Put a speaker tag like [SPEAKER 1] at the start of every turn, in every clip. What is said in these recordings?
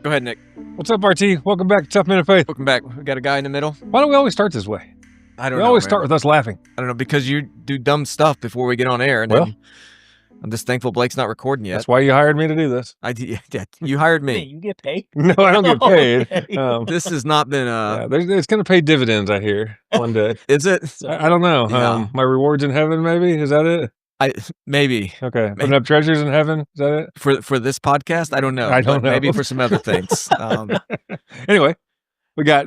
[SPEAKER 1] Go ahead, Nick.
[SPEAKER 2] What's up, RT? Welcome back to Tough Men of Faith.
[SPEAKER 1] Welcome back. We got a guy in the middle.
[SPEAKER 2] Why don't we always start this way?
[SPEAKER 1] I don't
[SPEAKER 2] We
[SPEAKER 1] know.
[SPEAKER 2] always
[SPEAKER 1] man.
[SPEAKER 2] start with us laughing.
[SPEAKER 1] I don't know, because you do dumb stuff before we get on air. And
[SPEAKER 2] Well,
[SPEAKER 1] then I'm just thankful Blake's not recording yet.
[SPEAKER 2] That's why you hired me to do this.
[SPEAKER 1] You hired
[SPEAKER 3] Hey,
[SPEAKER 1] me.
[SPEAKER 3] you get paid?
[SPEAKER 2] No, I don't get paid.
[SPEAKER 3] Okay.
[SPEAKER 1] This has not been
[SPEAKER 2] It's going to pay dividends, I hear, one day.
[SPEAKER 1] Is it?
[SPEAKER 2] I don't know.
[SPEAKER 1] Yeah.
[SPEAKER 2] My rewards in heaven, maybe? Is that it?
[SPEAKER 1] Maybe.
[SPEAKER 2] Okay. Putting up treasures in heaven? Is that it?
[SPEAKER 1] For this podcast, I don't know.
[SPEAKER 2] I don't
[SPEAKER 1] but
[SPEAKER 2] know.
[SPEAKER 1] Maybe for some other things.
[SPEAKER 2] Anyway, we got,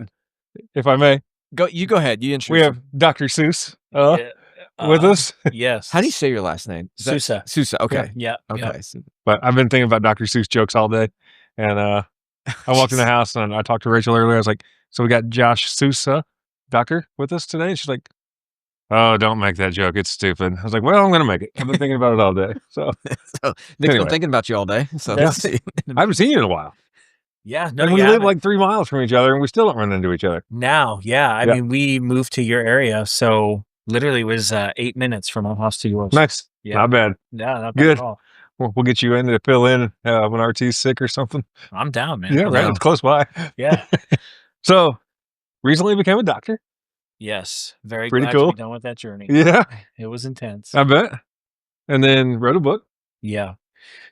[SPEAKER 2] if I may,
[SPEAKER 1] Go ahead. You introduce
[SPEAKER 2] we have Dr. Seuss
[SPEAKER 3] Yeah,
[SPEAKER 2] with us.
[SPEAKER 3] Yes.
[SPEAKER 1] How do you say your last name? Is that-
[SPEAKER 3] Sousa?
[SPEAKER 1] Sousa. Okay.
[SPEAKER 3] Yeah.
[SPEAKER 1] Okay.
[SPEAKER 3] Yeah.
[SPEAKER 1] So-
[SPEAKER 2] But I've been thinking about Dr. Seuss jokes all day. And I walked in the house and I talked to Rachel earlier. I was like, so we got Josh Sousa, doctor, with us today. And she's like, oh, don't make that joke. It's stupid. I was like, well, I'm going to make it. I've been thinking about it all day. So
[SPEAKER 1] Nick's
[SPEAKER 2] Anyway.
[SPEAKER 1] been thinking about you all day. So
[SPEAKER 3] That's-
[SPEAKER 2] I haven't seen you in a while.
[SPEAKER 3] Yeah. No,
[SPEAKER 2] And we
[SPEAKER 3] you
[SPEAKER 2] live
[SPEAKER 3] haven't.
[SPEAKER 2] like 3 miles from each other and we still don't run into each other.
[SPEAKER 3] Now. Yeah. I
[SPEAKER 2] Yeah.
[SPEAKER 3] mean, we moved to your area, so literally it was 8 minutes from our house to yours.
[SPEAKER 2] Nice.
[SPEAKER 3] Yeah.
[SPEAKER 2] Not bad.
[SPEAKER 3] Yeah. Not bad
[SPEAKER 2] Good.
[SPEAKER 3] at all.
[SPEAKER 2] We'll get you in to fill in when RT's sick or something.
[SPEAKER 3] I'm down, man.
[SPEAKER 2] Yeah,
[SPEAKER 3] I'm
[SPEAKER 2] right.
[SPEAKER 3] down.
[SPEAKER 2] It's close by.
[SPEAKER 3] Yeah.
[SPEAKER 2] So recently became a doctor.
[SPEAKER 3] Yes. Very
[SPEAKER 2] Pretty
[SPEAKER 3] glad
[SPEAKER 2] cool.
[SPEAKER 3] to be done with that journey.
[SPEAKER 2] Yeah,
[SPEAKER 3] It was intense.
[SPEAKER 2] I bet. And then wrote a book.
[SPEAKER 3] Yeah.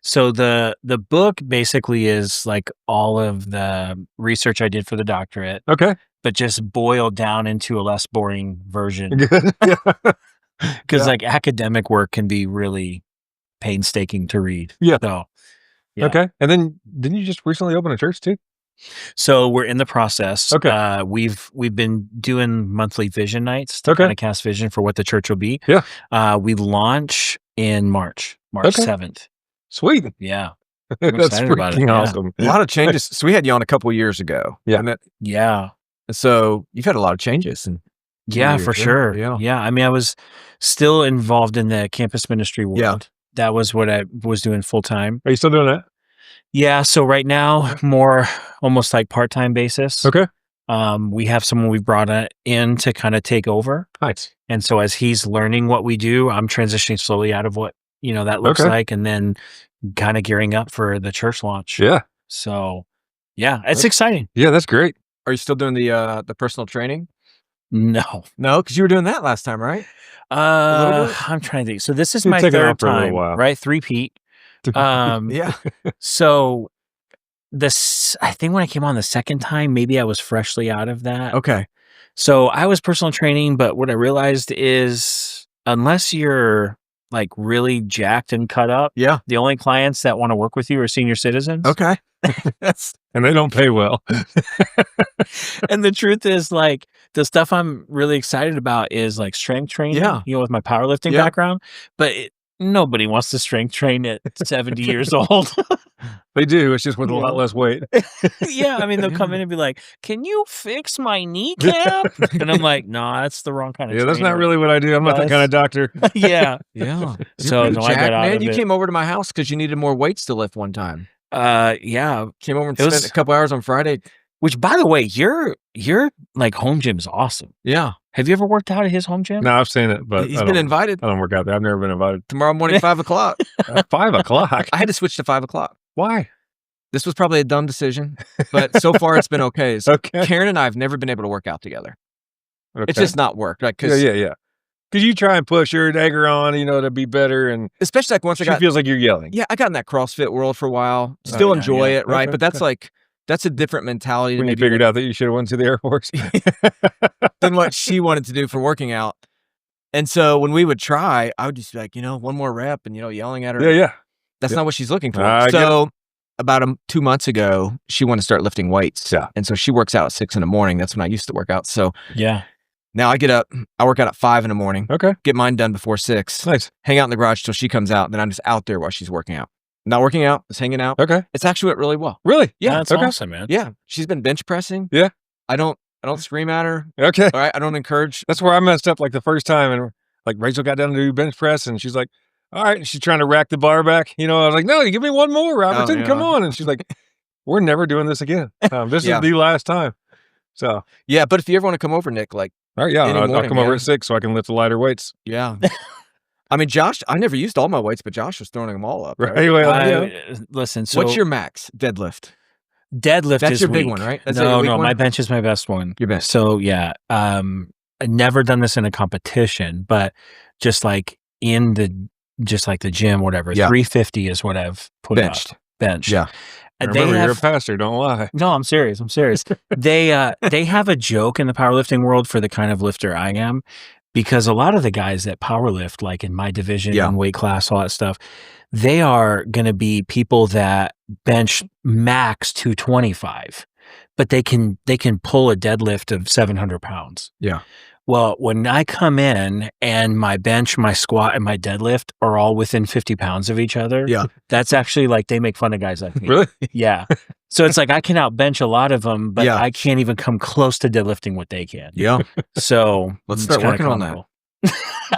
[SPEAKER 3] So the book basically is like all of the research I did for the doctorate,
[SPEAKER 2] Okay.
[SPEAKER 3] but just boiled down into a less boring version.
[SPEAKER 2] Good. Yeah.
[SPEAKER 3] Because
[SPEAKER 2] Yeah.
[SPEAKER 3] like academic work can be really painstaking to read.
[SPEAKER 2] Yeah.
[SPEAKER 3] So, yeah.
[SPEAKER 2] Okay. And then didn't you just recently open a church too?
[SPEAKER 3] So we're in the process.
[SPEAKER 2] Okay.
[SPEAKER 3] We've been doing monthly vision nights to
[SPEAKER 2] Okay.
[SPEAKER 3] kind of cast vision for what the church will be.
[SPEAKER 2] Yeah.
[SPEAKER 3] We launch in March
[SPEAKER 2] Okay.
[SPEAKER 3] 7th.
[SPEAKER 2] Sweet.
[SPEAKER 3] Yeah.
[SPEAKER 2] That's
[SPEAKER 3] excited about it,
[SPEAKER 2] freaking
[SPEAKER 3] yeah.
[SPEAKER 2] awesome.
[SPEAKER 1] a lot of changes. So we had you on a couple of years ago.
[SPEAKER 2] Yeah.
[SPEAKER 1] And
[SPEAKER 3] Yeah.
[SPEAKER 1] so you've had a lot of changes. And
[SPEAKER 3] Yeah, for
[SPEAKER 1] years, yeah.
[SPEAKER 3] sure.
[SPEAKER 1] Yeah.
[SPEAKER 3] Yeah. I mean, I was still involved in the campus ministry world.
[SPEAKER 1] Yeah.
[SPEAKER 3] That was what I was doing full time.
[SPEAKER 2] Are you still doing that?
[SPEAKER 3] Yeah. So right now, more almost like part-time basis.
[SPEAKER 2] Okay.
[SPEAKER 3] We have someone we brought in to kind of take over.
[SPEAKER 2] Nice.
[SPEAKER 3] And so as he's learning what we do, I'm transitioning slowly out of what, that looks
[SPEAKER 2] Okay.
[SPEAKER 3] like, and then kind of gearing up for the church launch.
[SPEAKER 2] Yeah.
[SPEAKER 3] So yeah, it's exciting.
[SPEAKER 2] Yeah, that's great.
[SPEAKER 1] are you still doing the personal training?
[SPEAKER 3] No.
[SPEAKER 1] No, because you were doing that last time, right? little bit?
[SPEAKER 3] I'm trying to think. So this is
[SPEAKER 2] You're
[SPEAKER 3] my
[SPEAKER 2] taking
[SPEAKER 3] third
[SPEAKER 2] off for a little
[SPEAKER 3] time,
[SPEAKER 2] while.
[SPEAKER 3] right? 3-peat.
[SPEAKER 1] Yeah.
[SPEAKER 3] So I think when I came on the second time, maybe I was freshly out of that.
[SPEAKER 1] Okay.
[SPEAKER 3] So I was personal training, but what I realized is unless you're like really jacked and cut up,
[SPEAKER 1] Yeah.
[SPEAKER 3] the only clients that want to work with you are senior citizens.
[SPEAKER 1] Okay. That's
[SPEAKER 2] And they don't pay well.
[SPEAKER 3] And the truth is, like, the stuff I'm really excited about is like strength training,
[SPEAKER 1] Yeah.
[SPEAKER 3] with my powerlifting
[SPEAKER 1] Yeah.
[SPEAKER 3] background, but nobody wants to strength train at 70 years old.
[SPEAKER 2] They do. It's just with a
[SPEAKER 3] Yeah.
[SPEAKER 2] lot less weight.
[SPEAKER 3] Yeah. I mean, they'll come in and be like, can you fix my kneecap? And I'm like, no, that's the wrong kind of
[SPEAKER 2] Yeah, that's not
[SPEAKER 3] trainer."
[SPEAKER 2] really what I do. I'm not that kind of doctor.
[SPEAKER 3] Yeah.
[SPEAKER 1] yeah.
[SPEAKER 3] So no, I got out
[SPEAKER 1] man,
[SPEAKER 3] of
[SPEAKER 1] you
[SPEAKER 3] it.
[SPEAKER 1] came over to my house because you needed more weights to lift one time.
[SPEAKER 3] Yeah.
[SPEAKER 1] Came over and
[SPEAKER 3] It
[SPEAKER 1] spent
[SPEAKER 3] was-
[SPEAKER 1] a couple hours on Friday.
[SPEAKER 3] Which, by the way, your like home gym is awesome.
[SPEAKER 1] Yeah.
[SPEAKER 3] Have you ever worked out at his home gym?
[SPEAKER 2] No, I've seen it, but
[SPEAKER 1] He's
[SPEAKER 2] I
[SPEAKER 1] been
[SPEAKER 2] don't-
[SPEAKER 1] invited
[SPEAKER 2] I don't work out there. I've never been invited.
[SPEAKER 1] tomorrow morning, 5 o'clock.
[SPEAKER 2] 5 o'clock.
[SPEAKER 1] I had to switch to 5 o'clock.
[SPEAKER 2] Why?
[SPEAKER 1] This was probably a dumb decision, but so far it's been okay. So
[SPEAKER 2] Okay.
[SPEAKER 1] Karen and I have never been able to work out together. It's
[SPEAKER 2] Okay.
[SPEAKER 1] just not worked. Like,
[SPEAKER 2] yeah. Because you try and push her, egg her on, to be better, and
[SPEAKER 1] especially like once
[SPEAKER 2] she
[SPEAKER 1] I got,
[SPEAKER 2] feels like you're yelling.
[SPEAKER 1] yeah, I got in that CrossFit world for a while.
[SPEAKER 2] Oh,
[SPEAKER 1] Still
[SPEAKER 3] yeah,
[SPEAKER 1] enjoy
[SPEAKER 3] yeah.
[SPEAKER 1] it, right?
[SPEAKER 2] Okay,
[SPEAKER 1] But that's that's a different mentality
[SPEAKER 2] When you
[SPEAKER 1] maybe
[SPEAKER 2] figured out that you should have went to the Air Force.
[SPEAKER 1] than what she wanted to do for working out. And so when we would try, I would just be like, one more rep and, yelling at her.
[SPEAKER 2] yeah.
[SPEAKER 1] That's
[SPEAKER 2] Yeah.
[SPEAKER 1] not what she's looking for.
[SPEAKER 2] I get
[SPEAKER 1] So about 2 months ago, she wanted to start lifting weights.
[SPEAKER 2] Yeah.
[SPEAKER 1] And so she works out at 6 a.m. That's when I used to work out. So
[SPEAKER 3] Yeah.
[SPEAKER 1] now I get up, I work out at 5 a.m,
[SPEAKER 2] Okay.
[SPEAKER 1] get mine done before 6,
[SPEAKER 2] Nice.
[SPEAKER 1] hang out in the garage till she comes out. Then I'm just out there while she's working out. Not working out, just hanging out.
[SPEAKER 2] Okay.
[SPEAKER 1] It's actually went really well.
[SPEAKER 2] Really?
[SPEAKER 1] Yeah.
[SPEAKER 3] That's
[SPEAKER 2] okay.
[SPEAKER 3] awesome, man.
[SPEAKER 1] Yeah. She's been bench pressing.
[SPEAKER 2] Yeah.
[SPEAKER 1] I don't scream at her.
[SPEAKER 2] Okay.
[SPEAKER 1] All right. I don't encourage.
[SPEAKER 2] That's where I messed up like the first time. And like Rachel got down to do bench press and she's like, all right. And she's trying to rack the bar back. I was like, no, you give me one more, Robertson.
[SPEAKER 1] yeah.
[SPEAKER 2] Come on. And she's like, we're never doing this again. This
[SPEAKER 1] Yeah.
[SPEAKER 2] is the last time. So,
[SPEAKER 1] Yeah. But if you ever want to come over, Nick, like,
[SPEAKER 2] all right. Yeah.
[SPEAKER 1] Any
[SPEAKER 2] I'll
[SPEAKER 1] morning,
[SPEAKER 2] come over
[SPEAKER 1] yeah.
[SPEAKER 2] at 6 so I can lift the lighter weights.
[SPEAKER 1] yeah. I mean, Josh, I never used all my weights, but Josh was throwing them all up.
[SPEAKER 2] Right.
[SPEAKER 1] Right?
[SPEAKER 2] Well, yeah.
[SPEAKER 3] Listen, so
[SPEAKER 1] What's your max deadlift?
[SPEAKER 3] Deadlift
[SPEAKER 1] That's
[SPEAKER 3] is
[SPEAKER 1] your big
[SPEAKER 3] weak.
[SPEAKER 1] one, right? That's your weak
[SPEAKER 3] No, my
[SPEAKER 1] one?
[SPEAKER 3] bench is my best one.
[SPEAKER 1] Your best.
[SPEAKER 3] So yeah, I've never done this in a competition, but just like just like the gym, whatever.
[SPEAKER 1] Yeah.
[SPEAKER 3] 350 is what I've put
[SPEAKER 1] Benched.
[SPEAKER 3] up. Benched.
[SPEAKER 1] Yeah.
[SPEAKER 2] Remember, you're a pastor. Don't lie.
[SPEAKER 3] No, I'm serious. I'm serious. They have a joke in the powerlifting world for the kind of lifter I am, because a lot of the guys that powerlift, like in my division
[SPEAKER 1] Yeah.
[SPEAKER 3] and weight class, all that stuff, they are going to be people that bench max 225, but they can pull a deadlift of 700 pounds.
[SPEAKER 1] Yeah.
[SPEAKER 3] Well, when I come in and my bench, my squat, and my deadlift are all within 50 pounds of each other,
[SPEAKER 1] Yeah.
[SPEAKER 3] that's actually like they make fun of guys like me.
[SPEAKER 2] Really?
[SPEAKER 3] Yeah. So it's like I can outbench a lot of them, but
[SPEAKER 1] Yeah.
[SPEAKER 3] I can't even come close to deadlifting what they can.
[SPEAKER 1] Yeah.
[SPEAKER 3] So
[SPEAKER 1] Let's
[SPEAKER 3] it's
[SPEAKER 1] start
[SPEAKER 3] kinda
[SPEAKER 1] working on that.
[SPEAKER 3] comical.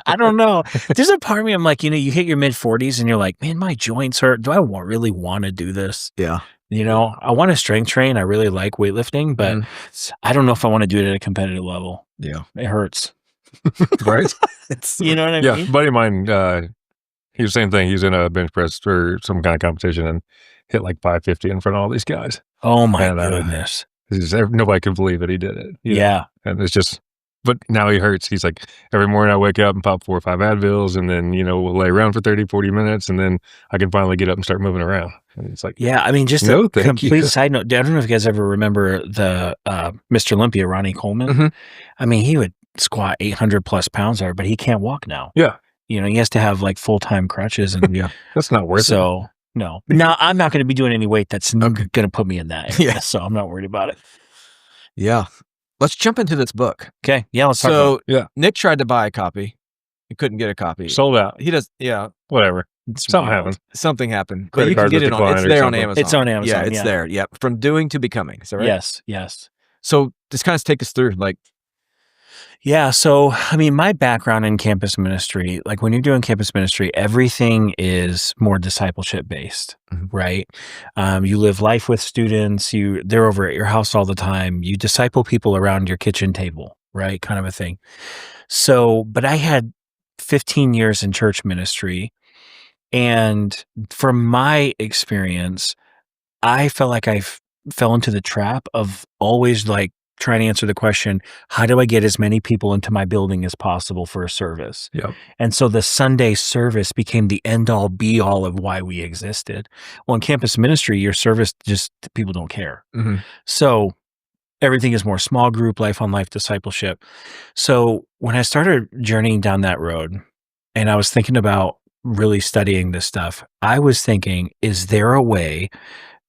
[SPEAKER 3] I don't know. There's a part of me, I'm like, you hit your mid 40s and you're like, man, my joints hurt. Do I really want to do this?
[SPEAKER 1] Yeah.
[SPEAKER 3] I want to strength train. I really like weightlifting, but I don't know if I want to do it at a competitive level.
[SPEAKER 1] Yeah.
[SPEAKER 3] It hurts.
[SPEAKER 2] Right?
[SPEAKER 3] You know what I
[SPEAKER 2] Yeah.
[SPEAKER 3] mean?
[SPEAKER 2] A buddy of mine, he was the same thing. He was in a bench press for some kind of competition and hit like 550 in front of all these guys.
[SPEAKER 3] Oh my
[SPEAKER 2] And,
[SPEAKER 3] goodness.
[SPEAKER 2] Nobody could believe that he did it. you know?
[SPEAKER 3] Yeah.
[SPEAKER 2] And it's just, but now he hurts. He's like, every morning I wake up and pop 4 or 5 Advils, and then, we'll lay around for 30, 40 minutes, and then I can finally get up and start moving around. And it's like,
[SPEAKER 3] Yeah, I mean, just
[SPEAKER 2] No,
[SPEAKER 3] a
[SPEAKER 2] thank
[SPEAKER 3] complete
[SPEAKER 2] you.
[SPEAKER 3] side note. I don't know if you guys ever remember the Mr. Olympia, Ronnie Coleman.
[SPEAKER 1] Mhm.
[SPEAKER 3] I mean, he would squat 800 plus pounds there, but he can't walk now.
[SPEAKER 2] yeah,
[SPEAKER 3] He has to have like full-time crutches. And
[SPEAKER 1] Yeah.
[SPEAKER 2] that's not worth it.
[SPEAKER 3] so, no. But now I'm not going to be doing any weight that's
[SPEAKER 1] Okay.
[SPEAKER 3] going to put me in that area.
[SPEAKER 1] Yeah.
[SPEAKER 3] So I'm not worried about it.
[SPEAKER 1] Yeah. Let's jump into this book.
[SPEAKER 3] Okay. Yeah, let's talk about
[SPEAKER 1] So
[SPEAKER 2] Yeah.
[SPEAKER 1] Nick tried to buy a copy. He couldn't get a copy.
[SPEAKER 2] Sold out.
[SPEAKER 1] He does. Yeah.
[SPEAKER 2] Whatever.
[SPEAKER 3] it.
[SPEAKER 2] Something happened.
[SPEAKER 1] Something happened. But
[SPEAKER 2] Credit
[SPEAKER 1] you can
[SPEAKER 2] cards
[SPEAKER 1] get
[SPEAKER 2] were
[SPEAKER 1] it on. It's
[SPEAKER 2] declined or
[SPEAKER 1] there on
[SPEAKER 2] something.
[SPEAKER 1] Amazon.
[SPEAKER 3] It's on Amazon,
[SPEAKER 1] Yeah, it's
[SPEAKER 3] yeah.
[SPEAKER 1] there. Yep. From doing to becoming. Is that right?
[SPEAKER 3] Yes. Yes.
[SPEAKER 1] So just kind of take us through, like,
[SPEAKER 3] Yeah. So, I mean, my background in campus ministry, like when you're doing campus ministry, everything is more discipleship based,
[SPEAKER 1] Mhm.
[SPEAKER 3] right? You live life with students. They're over at your house all the time. You disciple people around your kitchen table, right? Kind of a thing. So, but I had 15 years in church ministry. And from my experience, I felt like fell into the trap of always like trying to answer the question, how do I get as many people into my building as possible for a service?
[SPEAKER 2] Yep.
[SPEAKER 3] And so the Sunday service became the end all be all of why we existed. Well, in campus ministry, your service just people don't care.
[SPEAKER 1] Mhm.
[SPEAKER 3] So everything is more small group, life on life discipleship. So when I started journeying down that road and I was thinking about really studying this stuff, I was thinking, is there a way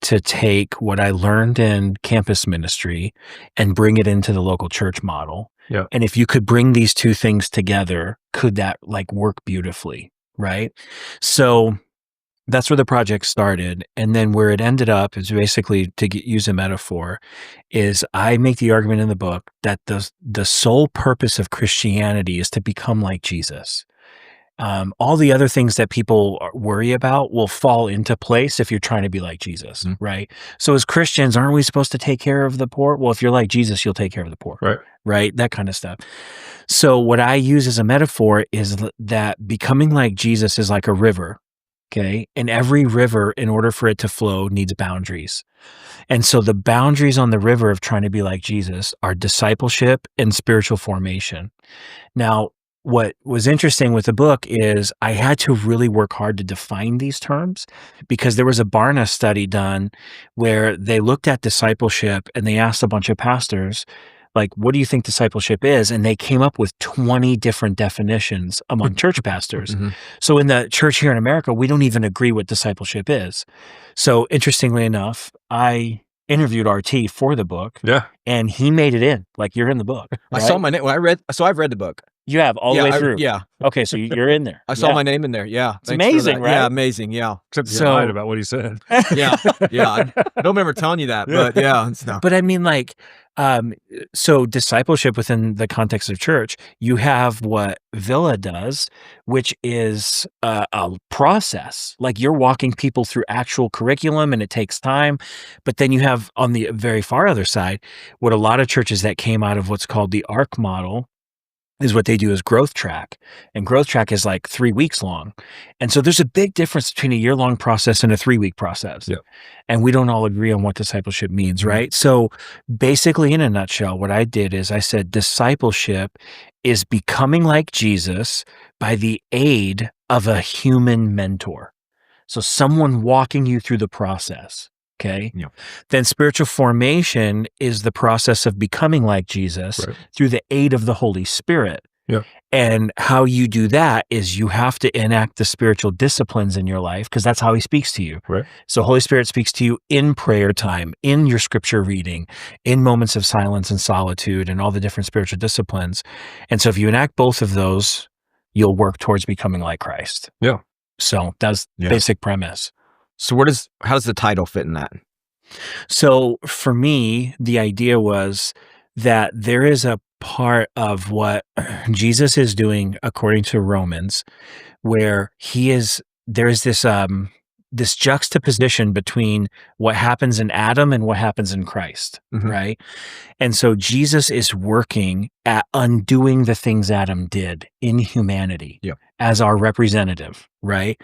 [SPEAKER 3] to take what I learned in campus ministry and bring it into the local church model?
[SPEAKER 2] Yeah.
[SPEAKER 3] And if you could bring these two things together, could that like work beautifully? Right. So that's where the project started. And then where it ended up is basically, to use a metaphor, is I make the argument in the book that the sole purpose of Christianity is to become like Jesus. All the other things that people worry about will fall into place if you're trying to be like Jesus,
[SPEAKER 1] Mhm.
[SPEAKER 3] right? So as Christians, aren't we supposed to take care of the poor? Well, if you're like Jesus, you'll take care of the poor,
[SPEAKER 2] Right.
[SPEAKER 3] right? That kind of stuff. So what I use as a metaphor is that becoming like Jesus is like a river, okay? And every river, in order for it to flow, needs boundaries. And so the boundaries on the river of trying to be like Jesus are discipleship and spiritual formation. Now, what was interesting with the book is I had to really work hard to define these terms, because there was a Barna study done where they looked at discipleship and they asked a bunch of pastors, like, what do you think discipleship is? And they came up with 20 different definitions among church pastors.
[SPEAKER 1] Mhm.
[SPEAKER 3] So in the church here in America, we don't even agree what discipleship is. So interestingly enough, I interviewed RT for the book
[SPEAKER 2] Yeah.
[SPEAKER 3] and he made it in, like, you're in the book.
[SPEAKER 1] I saw my name. Well, I've read the book.
[SPEAKER 3] You have all the way through.
[SPEAKER 1] Yeah.
[SPEAKER 3] Okay, so you're in there.
[SPEAKER 1] I saw my name in there. Yeah.
[SPEAKER 3] It's
[SPEAKER 1] Thanks for
[SPEAKER 3] amazing,
[SPEAKER 1] that.
[SPEAKER 3] right?
[SPEAKER 1] Yeah. Amazing. Yeah.
[SPEAKER 2] Except you
[SPEAKER 3] So-
[SPEAKER 2] lied about what he said.
[SPEAKER 1] Yeah. Yeah. I don't remember telling you that, but yeah. It's no.
[SPEAKER 3] But I mean, like, so discipleship within the context of church, you have what Villa does, which is a process. Like, you're walking people through actual curriculum and it takes time. But then you have on the very far other side, what a lot of churches that came out of what's called the ARC model, is what they do is growth track. And growth track is like 3 weeks long. And so there's a big difference between a year-long process and a 3-week process.
[SPEAKER 2] Yeah.
[SPEAKER 3] And we don't all agree on what discipleship means, right? So basically, in a nutshell, what I did is I said discipleship is becoming like Jesus by the aid of a human mentor. So someone walking you through the process. Okay.
[SPEAKER 2] Yeah.
[SPEAKER 3] Then spiritual formation is the process of becoming like Jesus through the aid of the Holy Spirit.
[SPEAKER 2] Yeah.
[SPEAKER 3] And how you do that is you have to enact the spiritual disciplines in your life because that's how he speaks to you.
[SPEAKER 2] Right.
[SPEAKER 3] So Holy Spirit speaks to you in prayer time, in your scripture reading, in moments of silence and solitude and all the different spiritual disciplines. And so if you enact both of those, you'll work towards becoming like Christ.
[SPEAKER 2] Yeah.
[SPEAKER 3] So that's basic premise.
[SPEAKER 1] So how does the title fit in that?
[SPEAKER 3] So for me, the idea was that there is a part of what Jesus is doing according to Romans, where there's this juxtaposition between what happens in Adam and what happens in Christ, right? And so Jesus is working at undoing the things Adam did in humanity as our representative, right?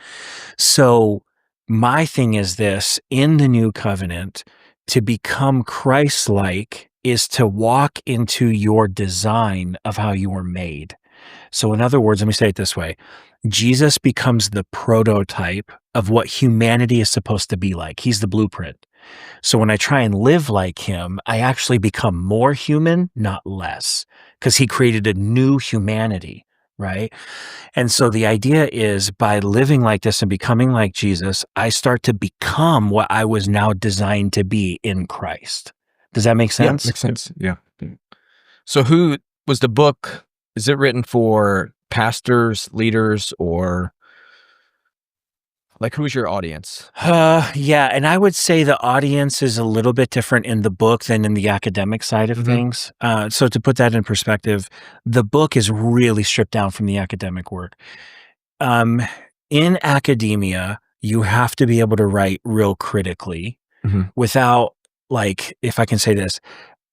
[SPEAKER 3] So my thing is this: in the new covenant, to become Christ-like is to walk into your design of how you were made. So in other words, let me say it this way. Jesus becomes the prototype of what humanity is supposed to be like. He's the blueprint. So when I try and live like him, I actually become more human, not less, because he created a new humanity, right? And so the idea is by living like this and becoming like Jesus, I start to become what I was now designed to be in Christ. Does that make sense?
[SPEAKER 1] Yeah, makes sense. Yeah. So who was the book? Is it written for pastors, leaders, or like who's your audience?
[SPEAKER 3] Yeah. And I would say the audience is a little bit different in the book than in the academic side of things. So to put that in perspective, the book is really stripped down from the academic work. In academia, you have to be able to write real critically without, like, if I can say this,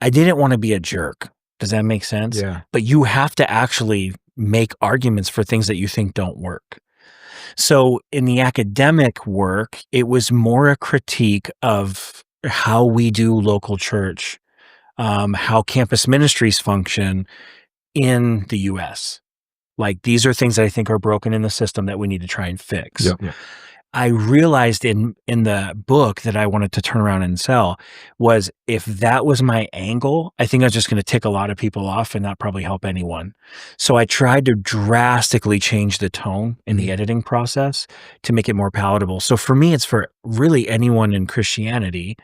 [SPEAKER 3] I didn't want to be a jerk. Does that make sense?
[SPEAKER 1] Yeah.
[SPEAKER 3] But you have to actually make arguments for things that you think don't work. So in the academic work, it was more a critique of how we do local church, how campus ministries function in the US. Like, these are things that I think are broken in the system that we need to try and fix.
[SPEAKER 2] Yeah.
[SPEAKER 3] I realized in the book that I wanted to turn around and sell was, if that was my angle, I think I was just going to tick a lot of people off and not probably help anyone. So I tried to drastically change the tone in the editing process to make it more palatable. So for me, it's for really anyone in Christianity,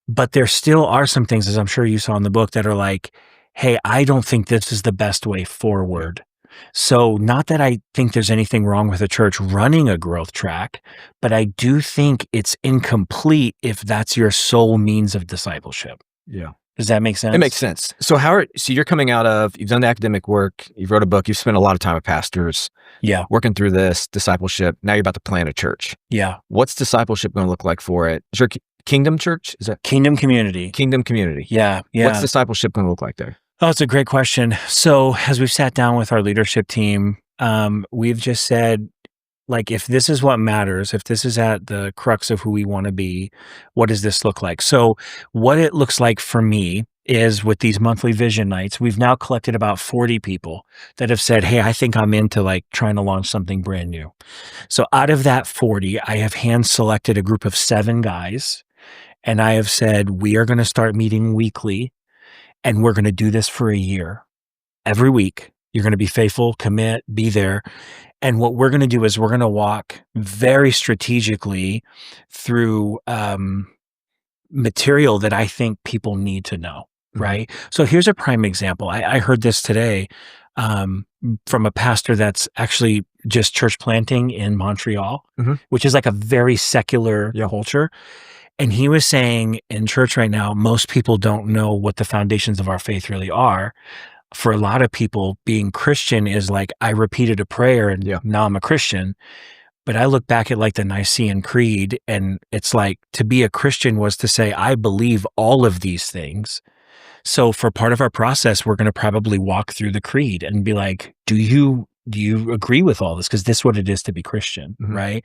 [SPEAKER 3] but there still are some things, as I'm sure you saw in the book, that are like, hey, I don't think this is the best way forward. So not that I think there's anything wrong with a church running a growth track, but I do think it's incomplete if that's your sole means of discipleship.
[SPEAKER 1] Yeah.
[SPEAKER 3] Does that make sense?
[SPEAKER 1] It makes sense. So you're coming out of, you've done the academic work, you've wrote a book, you've spent a lot of time with pastors.
[SPEAKER 3] Yeah.
[SPEAKER 1] Working through this discipleship. Now you're about to plant a church.
[SPEAKER 3] Yeah.
[SPEAKER 1] What's discipleship going to look like for it? Is your kingdom church? Is that
[SPEAKER 3] Kingdom community?
[SPEAKER 1] Kingdom community.
[SPEAKER 3] Yeah.
[SPEAKER 1] What's discipleship going to look like there?
[SPEAKER 3] Oh, it's a great question. So as we've sat down with our leadership team, we've just said, like, if this is what matters, if this is at the crux of who we want to be, what does this look like? So what it looks like for me is, with these monthly vision nights, we've now collected about 40 people that have said, hey, I think I'm into like trying to launch something brand new. So out of that 40, I have hand selected a group of 7 guys, and I have said, we are going to start meeting weekly. And we're going to do this for a year. Every week, you're going to be faithful, commit, be there. And what we're going to do is we're going to walk very strategically through material that I think people need to know, right? So here's a prime example. I heard this today from a pastor that's actually just church planting in Montreal, which is like a very secular culture. And he was saying, in church right now, most people don't know what the foundations of our faith really are. For a lot of people, being Christian is like, I repeated a prayer and now I'm a Christian. But I look back at like the Nicene Creed, and it's like, to be a Christian was to say, I believe all of these things. So for part of our process, we're going to probably walk through the creed and be like, do you agree with all this? Because this is what it is to be Christian, right?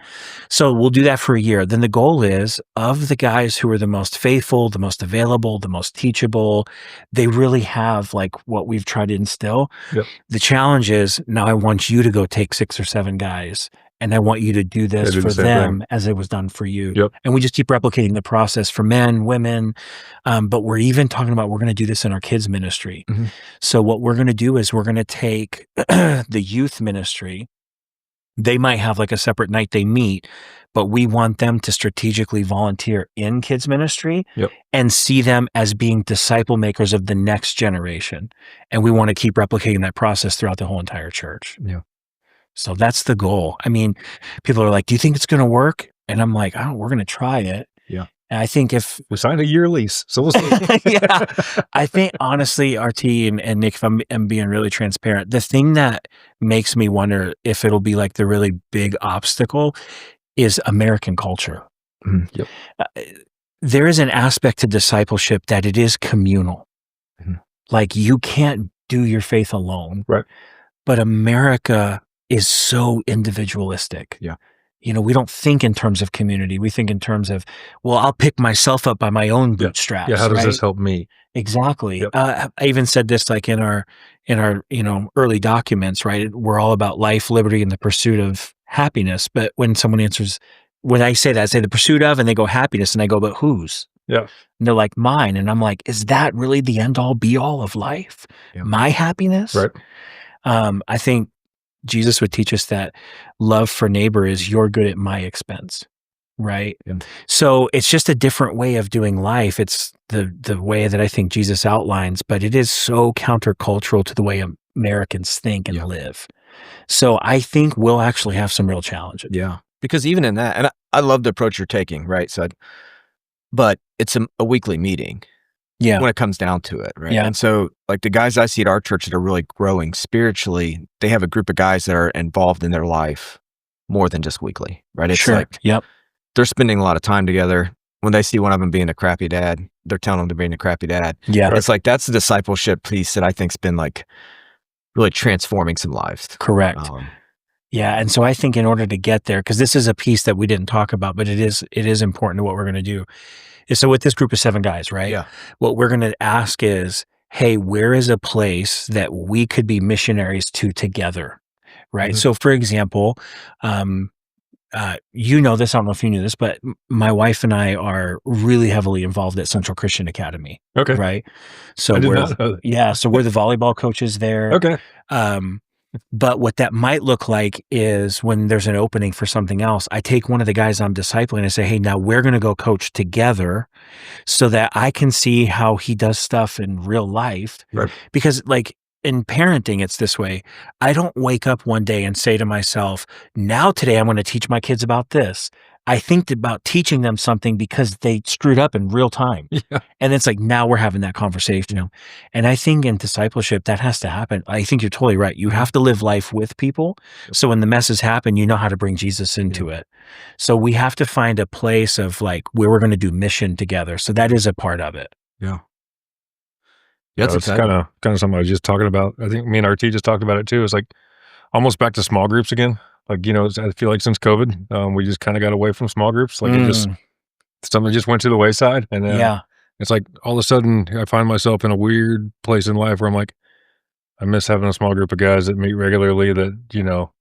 [SPEAKER 3] So we'll do that for a year. Then the goal is, of the guys who are the most faithful, the most available, the most teachable, they really have like what we've tried to instill.
[SPEAKER 2] Yep.
[SPEAKER 3] The challenge is, now I want you to go take 6 or 7 guys, and I want you to do this
[SPEAKER 2] do the
[SPEAKER 3] for
[SPEAKER 2] same
[SPEAKER 3] them
[SPEAKER 2] thing.
[SPEAKER 3] as it was done for you.
[SPEAKER 2] Yep.
[SPEAKER 3] And we just keep replicating the process for men, women. But we're even talking about, we're going to do this in our kids ministry. So what we're going to do is we're going to take the youth ministry. They might have like a separate night they meet, but we want them to strategically volunteer in kids ministry and see them as being disciple makers of the next generation. And we want to keep replicating that process throughout the whole entire church.
[SPEAKER 2] Yeah.
[SPEAKER 3] So that's the goal. I mean, people are like, do you think it's going to work? And I'm like, oh, we're going to try it.
[SPEAKER 2] Yeah.
[SPEAKER 3] And I think if
[SPEAKER 2] we signed a year lease, so we'll see.
[SPEAKER 3] yeah, I think honestly, RT and Nick, if I'm being really transparent, the thing that makes me wonder if it'll be like the really big obstacle is American culture.
[SPEAKER 2] Yep.
[SPEAKER 3] There is an aspect to discipleship that it is communal. Like, you can't do your faith alone.
[SPEAKER 2] Right.
[SPEAKER 3] But America is so individualistic.
[SPEAKER 2] Yeah.
[SPEAKER 3] You know, we don't think in terms of community. We think in terms of, well, I'll pick myself up by my own bootstraps.
[SPEAKER 2] Yeah. How does
[SPEAKER 3] right?
[SPEAKER 2] this help me?
[SPEAKER 3] Exactly.
[SPEAKER 2] Yep.
[SPEAKER 3] I even said this like in our early documents, right? We're all about life, liberty, and the pursuit of happiness. But when someone answers, when I say that, I say the pursuit of, and they go happiness, and I go, but whose?
[SPEAKER 2] Yeah.
[SPEAKER 3] And they're like, mine. And I'm like, is that really the end all be all of life?
[SPEAKER 2] Yeah.
[SPEAKER 3] My happiness?
[SPEAKER 2] Right.
[SPEAKER 3] I think Jesus would teach us that love for neighbor is your good at my expense. Right.
[SPEAKER 2] Yeah.
[SPEAKER 3] So it's just a different way of doing life. It's the way that I think Jesus outlines, but it is so countercultural to the way Americans think and live. So I think we'll actually have some real challenges.
[SPEAKER 1] Yeah. Because even in that, and I love the approach you're taking, right? So, but it's a weekly meeting.
[SPEAKER 3] Yeah.
[SPEAKER 1] When it comes down to it, right?
[SPEAKER 3] Yeah.
[SPEAKER 1] And so, like, the guys I see at our church that are really growing spiritually, they have a group of guys that are involved in their life more than just weekly, right? It's like, they're spending a lot of time together. When they see one of them being a crappy dad, they're telling them to being a crappy dad.
[SPEAKER 3] Yeah.
[SPEAKER 1] It's like, that's the discipleship piece that I think's been like really transforming some lives.
[SPEAKER 3] Correct. Yeah. And so I think in order to get there, because this is a piece that we didn't talk about, but it is important to what we're going to do. So with this group of 7 guys, right?
[SPEAKER 1] Yeah.
[SPEAKER 3] What we're going to ask is, hey, where is a place that we could be missionaries to together? Right. So for example, you know this, I don't know if you knew this, but my wife and I are really heavily involved at Central Christian Academy.
[SPEAKER 2] Okay.
[SPEAKER 3] Right. So
[SPEAKER 2] I did
[SPEAKER 3] we're
[SPEAKER 2] not know that.
[SPEAKER 3] Yeah. So we're the volleyball coaches there.
[SPEAKER 2] Okay.
[SPEAKER 3] But what that might look like is when there's an opening for something else, I take one of the guys I'm discipling and I say, hey, now we're going to go coach together so that I can see how he does stuff in real life.
[SPEAKER 2] Right.
[SPEAKER 3] Because like in parenting, it's this way. I don't wake up one day and say to myself, now today I'm going to teach my kids about this. I think about teaching them something because they screwed up in real time.
[SPEAKER 2] Yeah.
[SPEAKER 3] And it's like, now we're having that conversation. And I think in discipleship, that has to happen. I think you're totally right. You have to live life with people. So when the messes happen, you know how to bring Jesus into it. So we have to find a place of like where we're going to do mission together. So that is a part of it.
[SPEAKER 1] Yeah. Yeah,
[SPEAKER 2] It's kind of something I was just talking about. I think me and RT just talked about it too. It's like almost back to small groups again. Like, you know, I feel like since COVID, we just kind of got away from small groups. Like it just, something just went to the wayside. And it's like all of a sudden I find myself in a weird place in life where I'm like, I miss having a small group of guys that meet regularly that, you know,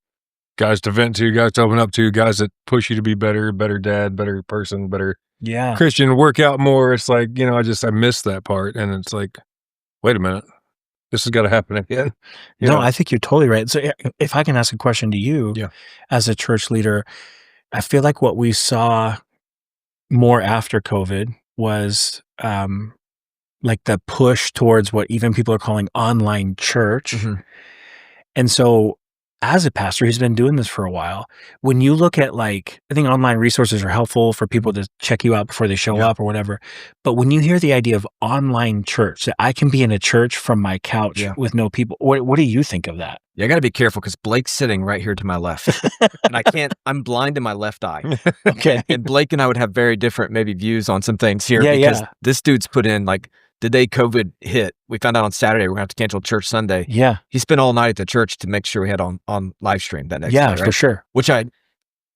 [SPEAKER 2] guys to vent to, guys to open up to, guys that push you to be better dad, better person, better Christian, work out more. It's like, you know, I miss that part. And it's like, wait a minute. This has got to happen again.
[SPEAKER 3] No, I think you're totally right. So if I can ask a question to you as a church leader, I feel like what we saw more after COVID was like the push towards what even people are calling online church. And so as a pastor who's been doing this for a while, when you look at like, I think online resources are helpful for people to check you out before they show up or whatever. But when you hear the idea of online church, that I can be in a church from my couch with no people, what do you think of that?
[SPEAKER 1] Yeah, I got to be careful because Blake's sitting right here to my left. And I'm blind in my left eye.
[SPEAKER 3] Okay.
[SPEAKER 1] And Blake and I would have very different maybe views on some things here
[SPEAKER 3] Yeah,
[SPEAKER 1] because this dude's put in like the day COVID hit, we found out on Saturday we're going to have to cancel church Sunday.
[SPEAKER 3] Yeah.
[SPEAKER 1] He spent all night at the church to make sure we had on live stream that next day, right?
[SPEAKER 3] For sure.
[SPEAKER 1] Which I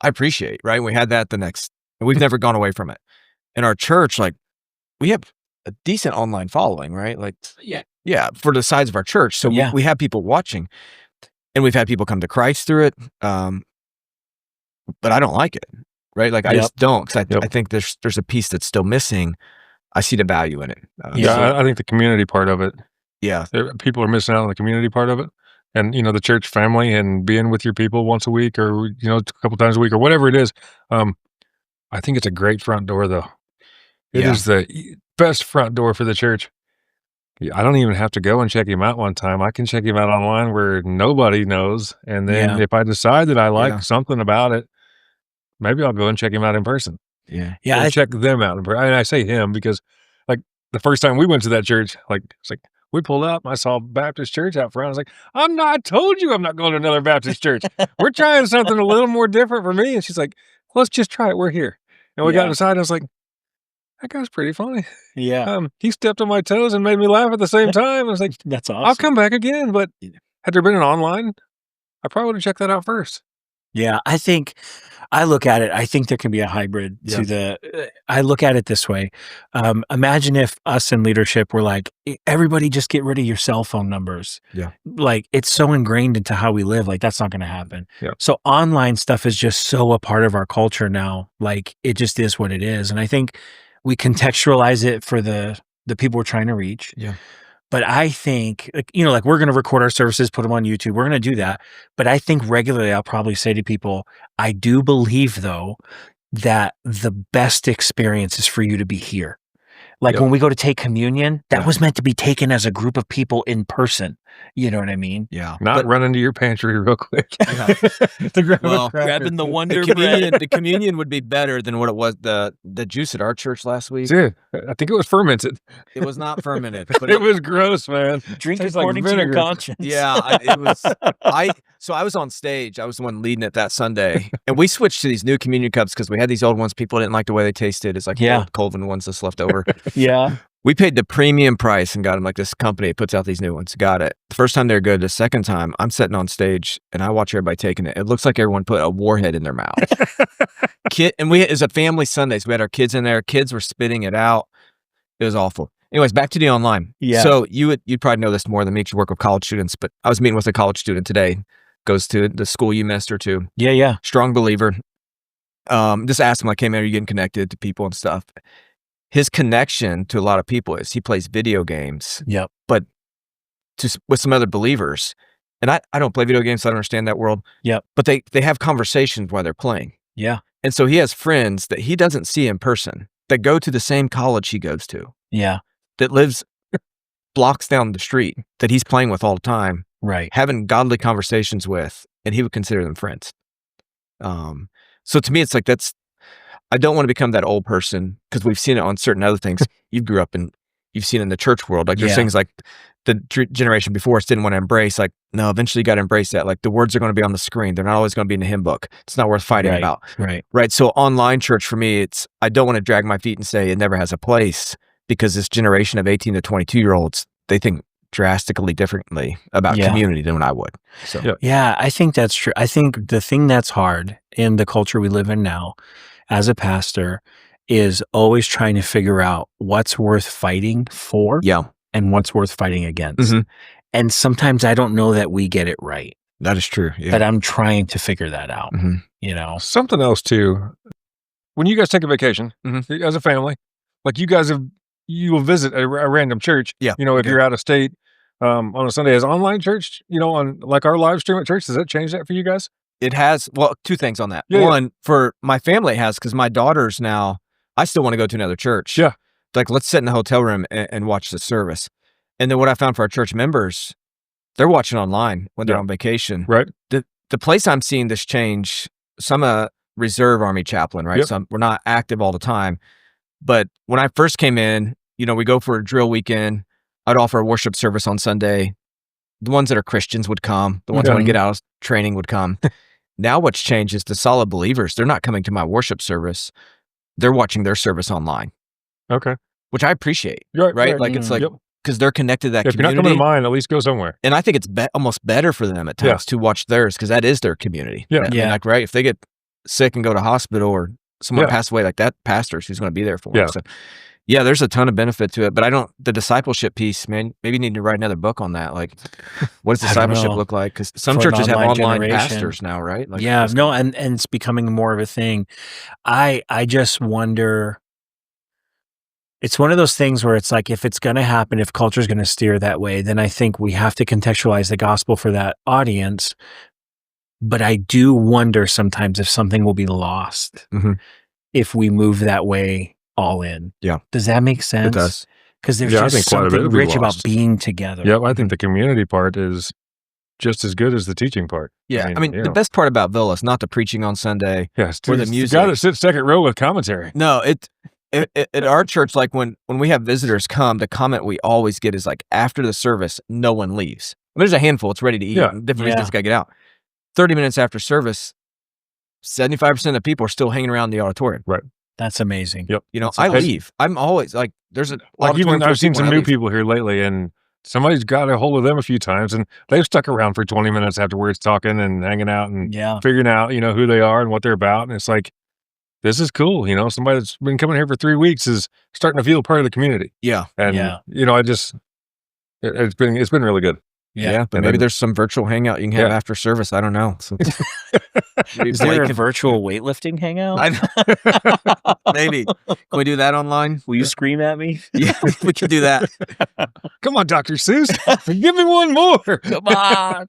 [SPEAKER 1] appreciate, right? We had that and we've never gone away from it. In our church, like, we have a decent online following, right? Like, yeah, for the size of our church. So we have people watching, and we've had people come to Christ through it. But I don't like it, right? Like, I just don't, because I think there's a piece that's still missing. I see the value in it.
[SPEAKER 2] I think the community part of it.
[SPEAKER 1] Yeah.
[SPEAKER 2] People are missing out on the community part of it. And, the church family and being with your people once a week or, a couple times a week or whatever it is. I think it's a great front door, though. It is the best front door for the church. I don't even have to go and check him out one time. I can check him out online where nobody knows. And then if I decide that I like something about it, maybe I'll go and check him out in person.
[SPEAKER 3] Yeah.
[SPEAKER 2] I check them out. And I say him because, like, the first time we went to that church, like, it's like, we pulled up, I saw Baptist church out front. I was like, I told you I'm not going to another Baptist church. We're trying something a little more different for me. And she's like, let's just try it. We're here. And we got inside. And I was like, that guy's pretty funny.
[SPEAKER 3] Yeah.
[SPEAKER 2] He stepped on my toes and made me laugh at the same time. I was like,
[SPEAKER 3] that's awesome.
[SPEAKER 2] I'll come back again. But had there been an online, I probably would have checked that out first.
[SPEAKER 3] Yeah, I look at it, I think there can be a hybrid I look at it this way. Imagine if us in leadership were like, everybody just get rid of your cell phone numbers.
[SPEAKER 1] Yeah.
[SPEAKER 3] Like, it's so ingrained into how we live. Like, that's not going to happen.
[SPEAKER 2] Yeah.
[SPEAKER 3] So online stuff is just so a part of our culture now. Like, it just is what it is. And I think we contextualize it for the people we're trying to reach.
[SPEAKER 1] Yeah.
[SPEAKER 3] But I think, like we're going to record our services, put them on YouTube. We're going to do that. But I think regularly I'll probably say to people, I do believe, though, that the best experience is for you to be here. Like when we go to take communion, that was meant to be taken as a group of people in person. You know what I mean?
[SPEAKER 1] Yeah.
[SPEAKER 2] Not run into your pantry real quick.
[SPEAKER 3] Grabbing the Wonder Bread.
[SPEAKER 1] The communion would be better than what it was, the juice at our church last week.
[SPEAKER 2] Yeah, I think it was fermented.
[SPEAKER 1] It was not fermented.
[SPEAKER 2] But it was gross, man.
[SPEAKER 3] Drink according to your conscience.
[SPEAKER 1] Yeah, it was. So I was on stage. I was the one leading it that Sunday. And we switched to these new communion cups because we had these old ones. People didn't like the way they tasted. It's like old Colvin ones that's left over.
[SPEAKER 3] Yeah.
[SPEAKER 1] We paid the premium price and got them. Like, this company puts out these new ones. Got it. The first time they're good. The second time, I'm sitting on stage and I watch everybody taking it. It looks like everyone put a warhead in their mouth. And it was a family Sunday, so we had our kids in there. Kids were spitting it out. It was awful. Anyways, back to the online.
[SPEAKER 3] Yeah.
[SPEAKER 1] So you'd probably know this more than me. You work with college students, but I was meeting with a college student today. Goes to the school you ministered to.
[SPEAKER 3] Yeah.
[SPEAKER 1] Strong believer. Just asked him, like, hey man, are you getting connected to people and stuff? His connection to a lot of people is he plays video games.
[SPEAKER 3] Yep.
[SPEAKER 1] But with some other believers. And I don't play video games, so I don't understand that world.
[SPEAKER 3] Yep.
[SPEAKER 1] But they have conversations while they're playing.
[SPEAKER 3] Yeah.
[SPEAKER 1] And so he has friends that he doesn't see in person that go to the same college he goes to.
[SPEAKER 3] Yeah.
[SPEAKER 1] That lives blocks down the street that he's playing with all the time.
[SPEAKER 3] Right.
[SPEAKER 1] Having godly conversations with, and he would consider them friends. So to me, it's like I don't want to become that old person, because we've seen it on certain other things. You grew up and you've seen in the church world. Like, there's things like the generation before us didn't want to embrace. Like, no, eventually you got to embrace that. Like, the words are going to be on the screen. They're not always going to be in the hymn book. It's not worth fighting about. Right. So online church for me, I don't want to drag my feet and say it never has a place, because this generation of 18 to 22-year-olds, they think drastically differently about community than I would. So
[SPEAKER 3] yeah, I think that's true. I think the thing that's hard in the culture we live in now as a pastor is always trying to figure out what's worth fighting for and what's worth fighting against.
[SPEAKER 1] Mm-hmm.
[SPEAKER 3] And sometimes I don't know that we get it right.
[SPEAKER 1] That is true. Yeah.
[SPEAKER 3] But I'm trying to figure that out.
[SPEAKER 1] Mm-hmm.
[SPEAKER 2] Something else too. When you guys take a vacation as a family, like you will visit a random church.
[SPEAKER 1] Yeah.
[SPEAKER 2] If you're out of state on a Sunday as online church, on like our live stream at church, does that change that for you guys?
[SPEAKER 1] It has. Well, two things on that. One, for my family, it has, because my daughters now, I still want to go to another church.
[SPEAKER 2] Yeah.
[SPEAKER 1] Like, let's sit in the hotel room and watch the service. And then what I found for our church members, they're watching online when they're on vacation.
[SPEAKER 2] Right.
[SPEAKER 1] The place I'm seeing this change, so I'm a reserve Army chaplain, right?
[SPEAKER 2] Yep.
[SPEAKER 1] So we're not active all the time. But when I first came in, we go for a drill weekend. I'd offer a worship service on Sunday. The ones that are Christians would come. The ones that want to get out of training would come. Now what's changed is the solid believers. They're not coming to my worship service. They're watching their service online.
[SPEAKER 2] Okay.
[SPEAKER 1] which I appreciate.
[SPEAKER 2] Right.
[SPEAKER 1] Like it's like, because they're connected to that
[SPEAKER 2] If you're not
[SPEAKER 1] community.
[SPEAKER 2] coming to mine, at least go somewhere.
[SPEAKER 1] Because they're connected to that
[SPEAKER 2] If you're not
[SPEAKER 1] community.
[SPEAKER 2] coming to mine, at least go somewhere.
[SPEAKER 1] And I think it's almost better for them at times to watch theirs, because that is their community.
[SPEAKER 2] Yeah.
[SPEAKER 1] I mean, like, right, if they get sick and go to hospital, or someone passed away, like that pastor's who's going to be there for them. So yeah, there's a ton of benefit to it, but the discipleship piece, man, maybe you need to write another book on that. Like, what does discipleship look like? Because some churches have online pastors now, right? Like,
[SPEAKER 3] and it's becoming more of a thing. I just wonder, it's one of those things where it's like, if it's going to happen, if culture is going to steer that way, then I think we have to contextualize the gospel for that audience. But I do wonder sometimes if something will be lost if we move that way all in.
[SPEAKER 1] Yeah.
[SPEAKER 3] Does that make sense?
[SPEAKER 1] It does.
[SPEAKER 3] Because there's just something rich about being together.
[SPEAKER 2] Yeah, I think the community part is just as good as the teaching part.
[SPEAKER 1] Yeah, I mean the best part about Villa is not the preaching on Sunday or the music.
[SPEAKER 2] The guy that sits second row with commentary.
[SPEAKER 1] No, at our church, like when we have visitors come, the comment we always get is like, after the service, no one leaves. There's a handful, it's ready to eat. Different reasons got to get out. 30 minutes after service, 75% of people are still hanging around the auditorium.
[SPEAKER 2] Right.
[SPEAKER 3] That's amazing.
[SPEAKER 2] Yep.
[SPEAKER 1] You know, I leave. I'm always like, there's a
[SPEAKER 2] like, even I've seen some new people here lately, and somebody's got a hold of them a few times, and they've stuck around for 20 minutes afterwards, talking and hanging out and figuring out, who they are and what they're about. And it's like, this is cool. Somebody that's been coming here for 3 weeks is starting to feel part of the community.
[SPEAKER 1] Yeah.
[SPEAKER 2] And it's been really good.
[SPEAKER 1] Yeah, but maybe there's some virtual hangout you can have after service. I don't know. So,
[SPEAKER 3] is there a virtual weightlifting hangout?
[SPEAKER 1] Maybe. Can we do that online?
[SPEAKER 3] Will you scream at me?
[SPEAKER 1] Yeah, we can do that.
[SPEAKER 2] Come on, Dr. Seuss. Give me one more.
[SPEAKER 3] Come on.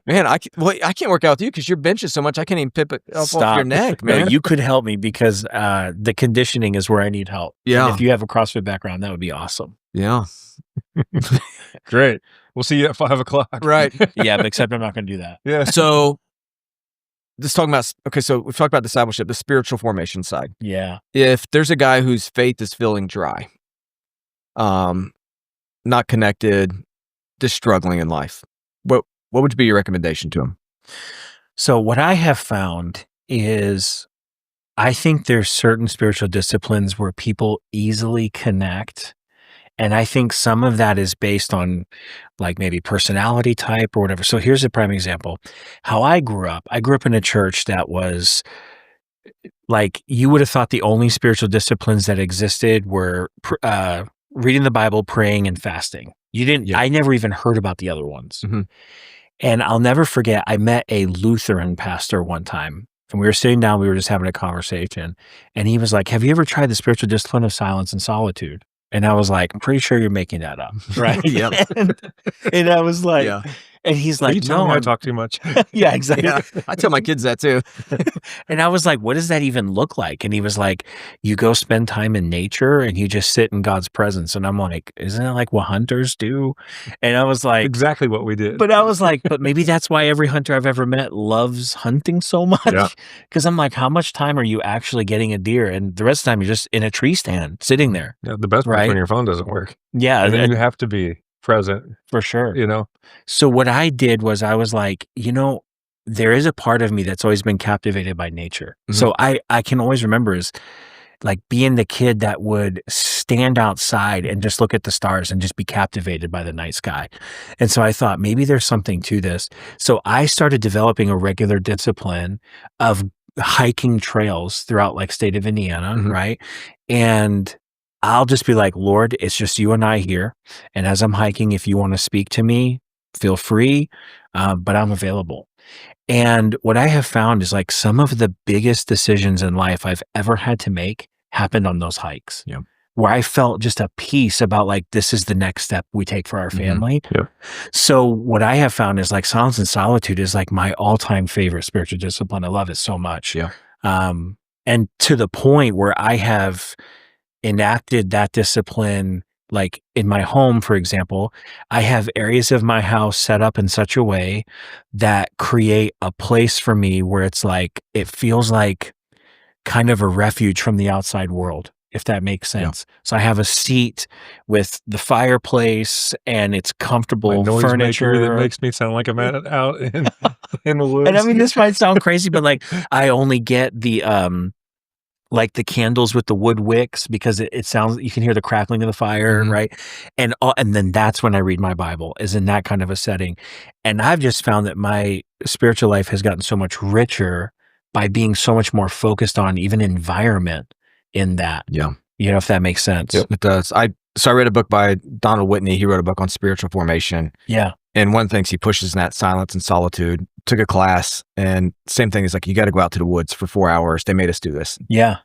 [SPEAKER 1] Man, I can't work out with you because your bench is so much I can't even pip it off your neck, man.
[SPEAKER 3] No, you could help me because the conditioning is where I need help.
[SPEAKER 1] Yeah.
[SPEAKER 3] And if you have a CrossFit background, that would be awesome.
[SPEAKER 1] Yeah.
[SPEAKER 2] Great. We'll see you at 5:00.
[SPEAKER 1] Right.
[SPEAKER 3] Yeah, but except I'm not going to do that.
[SPEAKER 2] Yeah.
[SPEAKER 1] So just talking about, so we've talked about discipleship, the spiritual formation side.
[SPEAKER 3] Yeah.
[SPEAKER 1] If there's a guy whose faith is feeling dry, not connected, just struggling in life, what would be your recommendation to him?
[SPEAKER 3] So what I have found is, I think there's certain spiritual disciplines where people easily connect. And I think some of that is based on like maybe personality type or whatever. So here's a prime example. How I grew up in a church that was like, you would have thought the only spiritual disciplines that existed were reading the Bible, praying, and fasting. I never even heard about the other ones. And I'll never forget, I met a Lutheran pastor one time. And we were sitting down, we were just having a conversation. And he was like, have you ever tried the spiritual discipline of silence and solitude? And I was like, I'm pretty sure you're making that up. Right.
[SPEAKER 1] Yeah.
[SPEAKER 3] and I was like, and he's like,
[SPEAKER 2] no, I talk too much.
[SPEAKER 3] Yeah, exactly.
[SPEAKER 1] Yeah, I tell my kids that too.
[SPEAKER 3] And I was like, what does that even look like? And he was like, you go spend time in nature and you just sit in God's presence. And I'm like, isn't it like what hunters do? And I was like,
[SPEAKER 2] exactly what we did.
[SPEAKER 3] But I was like, but maybe that's why every hunter I've ever met loves hunting so much. Because I'm like, how much time are you actually getting a deer? And the rest of the time you're just in a tree stand sitting there.
[SPEAKER 2] Yeah, the best part when your phone doesn't work.
[SPEAKER 3] Yeah.
[SPEAKER 2] And then you have to be present.
[SPEAKER 3] For sure.
[SPEAKER 2] So
[SPEAKER 3] what I did was I was like, there is a part of me that's always been captivated by nature. So I can always remember is like being the kid that would stand outside and just look at the stars and just be captivated by the night sky. And so I thought maybe there's something to this. So I started developing a regular discipline of hiking trails throughout like state of Indiana, right? And I'll just be like, Lord, it's just you and I here. And as I'm hiking, if you want to speak to me, feel free, but I'm available. And what I have found is like some of the biggest decisions in life I've ever had to make happened on those hikes.
[SPEAKER 1] Yeah.
[SPEAKER 3] Where I felt just a peace about like, this is the next step we take for our family.
[SPEAKER 2] Yeah.
[SPEAKER 3] So what I have found is like silence and solitude is like my all-time favorite spiritual discipline. I love it so much.
[SPEAKER 1] Yeah.
[SPEAKER 3] And to the point where I have enacted that discipline, like in my home, for example, I have areas of my house set up in such a way that create a place for me where it's like, it feels like kind of a refuge from the outside world, if that makes sense. Yeah. So I have a seat with the fireplace and it's comfortable furniture.
[SPEAKER 2] That makes me sound like I'm out in the woods.
[SPEAKER 3] And I mean, this might sound crazy, but like I only get the like the candles with the wood wicks, because it sounds, you can hear the crackling of the fire, right? And then that's when I read my Bible, is in that kind of a setting. And I've just found that my spiritual life has gotten so much richer by being so much more focused on even environment in that.
[SPEAKER 1] Yeah.
[SPEAKER 3] You know, if that makes sense.
[SPEAKER 1] Yep, it does. So I read a book by Donald Whitney. He wrote a book on spiritual formation.
[SPEAKER 3] Yeah.
[SPEAKER 1] And one of the things he pushes in that silence and solitude. Took a class, and same thing is like, you got to go out to the woods for 4 hours. They made us do this.
[SPEAKER 3] Yeah.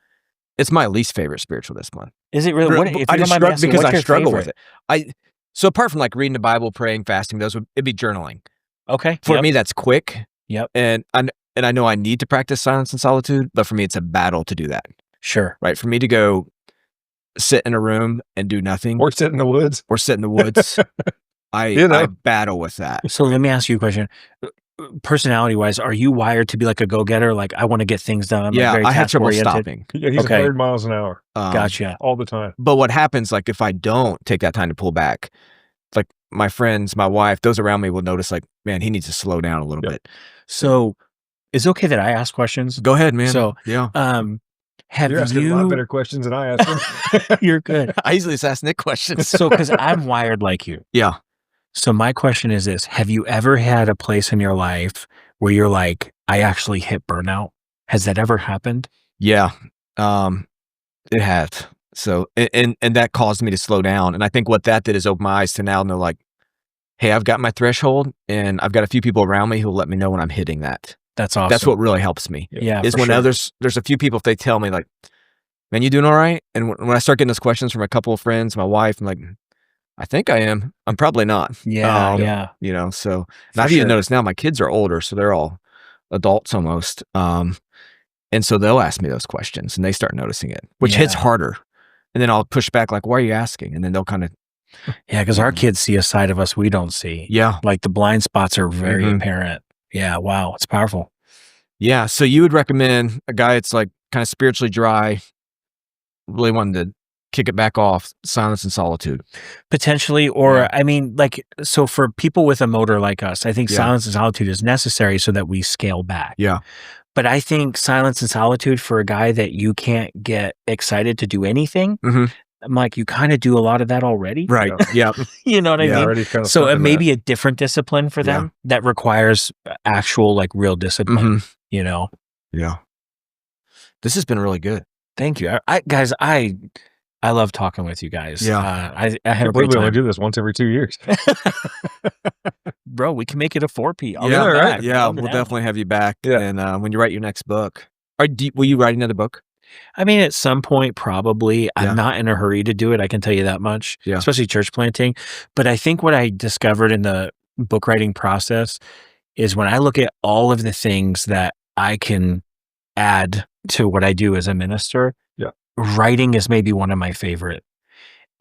[SPEAKER 1] It's my least favorite spiritual discipline.
[SPEAKER 3] Is it really? What, if
[SPEAKER 1] I
[SPEAKER 3] you don't mind me asking,
[SPEAKER 1] because
[SPEAKER 3] what's
[SPEAKER 1] I
[SPEAKER 3] your
[SPEAKER 1] struggle
[SPEAKER 3] favorite?
[SPEAKER 1] with it. So apart from like reading the Bible, praying, fasting, it'd be journaling.
[SPEAKER 3] Okay.
[SPEAKER 1] For me, that's quick.
[SPEAKER 3] Yep.
[SPEAKER 1] And I know I need to practice silence and solitude, but for me, it's a battle to do that.
[SPEAKER 3] Sure.
[SPEAKER 1] Right. For me to go sit in a room and do nothing,
[SPEAKER 2] Or sit in the woods.
[SPEAKER 1] I battle with that.
[SPEAKER 3] So let me ask you a question. Personality wise, are you wired to be like a go-getter? Like, I want to get things done.
[SPEAKER 1] Yeah,
[SPEAKER 3] like, very
[SPEAKER 1] I have trouble
[SPEAKER 3] task-oriented?
[SPEAKER 1] stopping.
[SPEAKER 2] Yeah, he's 100 miles an hour.
[SPEAKER 3] Gotcha.
[SPEAKER 2] All the time.
[SPEAKER 1] But what happens, like if I don't take that time to pull back, like my friends, my wife, those around me will notice like, man, he needs to slow down a little bit.
[SPEAKER 3] So is it okay that I ask questions?
[SPEAKER 1] Go ahead, man.
[SPEAKER 3] So,
[SPEAKER 1] yeah.
[SPEAKER 3] You're
[SPEAKER 2] asking a lot better questions than I asked them.
[SPEAKER 3] You're good.
[SPEAKER 1] I usually just ask Nick questions.
[SPEAKER 3] So, because I'm wired like you.
[SPEAKER 1] Yeah.
[SPEAKER 3] So my question is this: have you ever had a place in your life where you're like, I actually hit burnout? Has that ever happened?
[SPEAKER 1] Yeah. It has. So, and that caused me to slow down. And I think what that did is open my eyes to now know like, hey, I've got my threshold and I've got a few people around me who will let me know when I'm hitting that.
[SPEAKER 3] That's awesome.
[SPEAKER 1] That's what really helps me.
[SPEAKER 3] Yeah.
[SPEAKER 1] Is when there's a few people, if they tell me like, man, you doing all right? And when I start getting those questions from a couple of friends, my wife, I'm like, I think I am. I'm probably not.
[SPEAKER 3] Yeah.
[SPEAKER 1] You know, so I've even noticed now my kids are older, so they're all adults almost. And so they'll ask me those questions and they start noticing it, which hits harder. And then I'll push back like, why are you asking? And then they'll kind of.
[SPEAKER 3] Yeah, because our kids see a side of us we don't see.
[SPEAKER 1] Yeah.
[SPEAKER 3] Like the blind spots are very apparent. Yeah. Wow. It's powerful.
[SPEAKER 1] Yeah. So you would recommend a guy that's like kind of spiritually dry, really wanting to kick it back off, silence and solitude.
[SPEAKER 3] Potentially, or I mean, like, so for people with a motor like us, I think silence and solitude is necessary so that we scale back.
[SPEAKER 1] Yeah.
[SPEAKER 3] But I think silence and solitude for a guy that you can't get excited to do anything, I'm like, you kind of do a lot of that already.
[SPEAKER 1] Right. Yeah.
[SPEAKER 3] You know what I mean?
[SPEAKER 2] Already kind of
[SPEAKER 3] so it may be a different discipline for them that requires actual, like, real discipline, you know?
[SPEAKER 1] Yeah. This has been really good.
[SPEAKER 3] Thank you. Guys, I love talking with you guys.
[SPEAKER 1] Yeah.
[SPEAKER 3] I had a great
[SPEAKER 2] We
[SPEAKER 3] time.
[SPEAKER 2] only do this once every 2 years.
[SPEAKER 3] Bro, we can make it a 4P.
[SPEAKER 1] Right. Yeah, we'll definitely have you back.
[SPEAKER 2] Yeah.
[SPEAKER 1] And when you write your next book, will you write another book?
[SPEAKER 3] I mean, at some point, probably. I'm not in a hurry to do it. I can tell you that much, especially church planting. But I think what I discovered in the book writing process is when I look at all of the things that I can add to what I do as a minister, writing is maybe one of my favorite.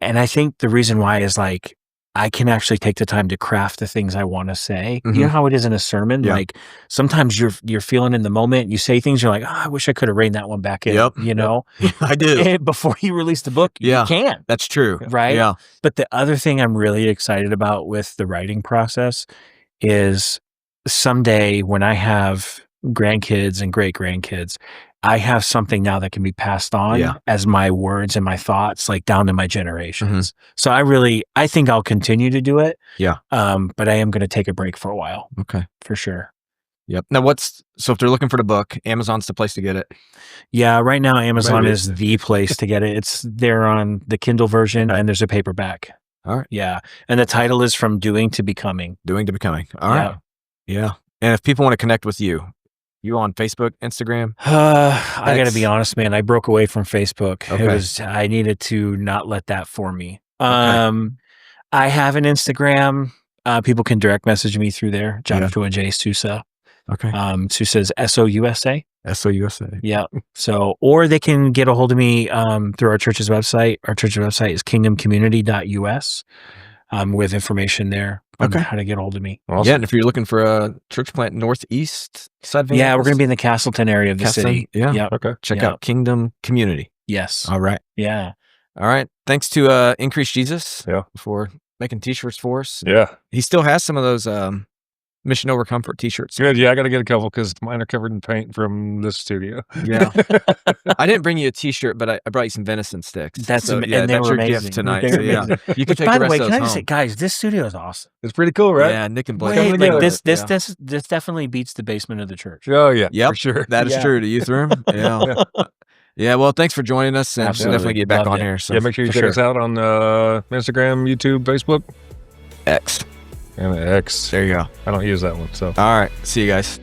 [SPEAKER 3] And I think the reason why is like, I can actually take the time to craft the things I want to say. You know how it is in a sermon? Like sometimes you're feeling in the moment, you say things, you're like, oh, I wish I could have reined that one back in, you know?
[SPEAKER 1] I do.
[SPEAKER 3] And before you release the book, you can.
[SPEAKER 1] That's true.
[SPEAKER 3] Right?
[SPEAKER 1] Yeah.
[SPEAKER 3] But the other thing I'm really excited about with the writing process is someday when I have grandkids and great grandkids, I have something now that can be passed on as my words and my thoughts, like down to my generations. So I think I'll continue to do it.
[SPEAKER 1] Yeah.
[SPEAKER 3] But I am going to take a break for a while.
[SPEAKER 1] Okay.
[SPEAKER 3] For sure.
[SPEAKER 1] Yep. Now so if they're looking for the book, Amazon's the place to get it.
[SPEAKER 3] Yeah. Right now, Amazon is the place to get it. It's there on the Kindle version and there's a paperback.
[SPEAKER 1] All right.
[SPEAKER 3] Yeah. And the title is From Doing to Becoming.
[SPEAKER 1] Doing to Becoming. All right. Yeah. And if people want to connect with you on Facebook, Instagram?
[SPEAKER 3] I got to be honest, man. I broke away from Facebook.
[SPEAKER 1] Okay.
[SPEAKER 3] I needed to not let that for me. I have an Instagram. People can direct message me through there. Joshua J. Sousa.
[SPEAKER 1] Okay.
[SPEAKER 3] Sousa's SOUSA.
[SPEAKER 1] SOUSA.
[SPEAKER 3] Yeah. So, or they can get a hold of me through our church's website. Our church's website is kingdomcommunity.us. With information there on how to get a hold of me.
[SPEAKER 1] Awesome. Yeah, and if you're looking for a church plant northeast side,
[SPEAKER 3] we're going to be in the Castleton area of the city.
[SPEAKER 1] Yeah.
[SPEAKER 3] Yep.
[SPEAKER 1] Okay. Check out Kingdom Community.
[SPEAKER 3] Yes.
[SPEAKER 1] All right.
[SPEAKER 3] Yeah.
[SPEAKER 1] All right. Thanks to Increase Jesus
[SPEAKER 2] for
[SPEAKER 1] making t-shirts for us.
[SPEAKER 2] Yeah.
[SPEAKER 1] He still has some of those Mission Over Comfort t-shirts.
[SPEAKER 2] Good. Yeah, I got to get a couple because mine are covered in paint from this studio.
[SPEAKER 1] Yeah. I didn't bring you a t-shirt, but I brought you some venison sticks.
[SPEAKER 3] That's
[SPEAKER 1] so,
[SPEAKER 3] and
[SPEAKER 1] that's
[SPEAKER 3] they were
[SPEAKER 1] your
[SPEAKER 3] amazing.
[SPEAKER 1] gift tonight.
[SPEAKER 3] They were
[SPEAKER 1] So, yeah,
[SPEAKER 3] amazing.
[SPEAKER 1] you can take
[SPEAKER 3] By
[SPEAKER 1] the
[SPEAKER 3] the way,
[SPEAKER 1] rest
[SPEAKER 3] can I
[SPEAKER 1] of those
[SPEAKER 3] just say,
[SPEAKER 1] home.
[SPEAKER 3] guys, this studio is awesome.
[SPEAKER 2] It's pretty cool, right?
[SPEAKER 1] Yeah, Nick and Blake.
[SPEAKER 3] Wait, like this
[SPEAKER 1] Yeah.
[SPEAKER 3] definitely beats the basement of the church.
[SPEAKER 2] Oh yeah,
[SPEAKER 1] Yep,
[SPEAKER 2] for sure.
[SPEAKER 1] that is true. The youth room. Yeah. Yeah. Well, thanks for joining us, and we'll definitely get back on here. So
[SPEAKER 2] yeah, make sure you check us out on Instagram, YouTube, Facebook,
[SPEAKER 1] X.
[SPEAKER 2] and X.
[SPEAKER 1] There you go.
[SPEAKER 2] I don't use that one. So
[SPEAKER 1] all right, see you guys.